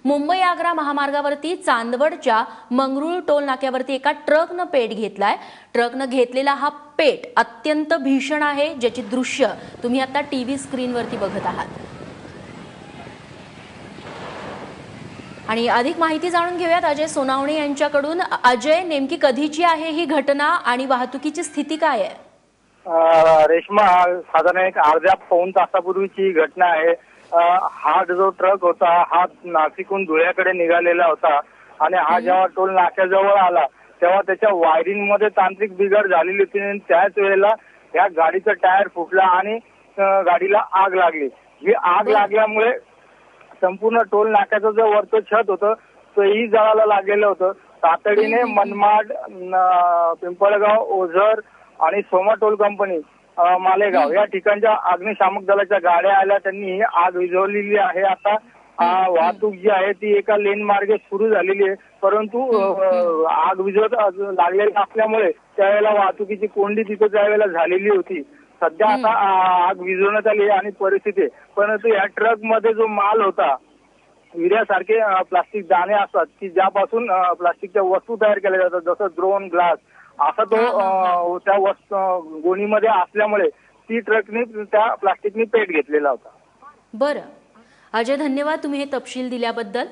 Mumbai Agra महामार्गावरती चांदवडच्या Mangrul toll नाक्यावरती एका ट्रकनं पेट घेतलाय। ट्रकनं घेतलेला हा पेट अत्यंत भीषण आहे, ज्याची दृश्य तुम्ही आता टीव्ही स्क्रीनवरती बघत आहात। आणि अधिक माहिती जाणून घेऊयात अजय सोनावणे यांच्याकडून। अजय, नेमकी कधीची आहे ही घटना आणि वाहतुकीची स्थिती काय आहे? रेश्मा, साधारण एक अर्ध्या पाऊण तासापूर्वीची घटना आहे। हा जो ट्रक होता हा नाशिकहून धुळ्याकडे निघालेला होता आणि हा जेव्हा टोल नाक्याजवळ आला तेव्हा त्याच्या वायरिंग मध्ये तांत्रिक बिघाड झालेली होती आणि त्याच वेळेला या गाडीचा टायर फुटला आणि गाडीला आग लागली। ही आग लागल्यामुळे संपूर्ण टोल नाक्याचं जो वरचं छत होतं तेही जळायला लागलेलं होतं। तातडीने मनमाड, पिंपळगाव, ओझर आणि सोमा टोल कंपनी मालेगाव या ठिकाणच्या अग्निशामक दलाच्या गाड्या आल्या, त्यांनी ही आग विझवलेली आहे। आता वाहतूक जी आहे ती एका लेन मार्गे सुरू झालेली आहे, परंतु आग विझवत लागलेली असल्यामुळे त्यावेळेला वाहतुकीची कोंडी तिथे त्यावेळेला झालेली होती। सध्या आता आग विझवण्यात आली आणि परिस्थिती, परंतु या ट्रक मध्ये जो माल होता विड्यासारखे प्लास्टिक दाणे असतात की ज्यापासून प्लास्टिकच्या वस्तू तयार केल्या जातात, जसं ड्रोन, ग्लास, असा तो त्या गोणीमध्ये असल्यामुळे ती ट्रकने त्या प्लास्टिकनी पेट घेतलेला होता। बरं अजय, धन्यवाद तुम्ही हे तपशील दिल्याबद्दल।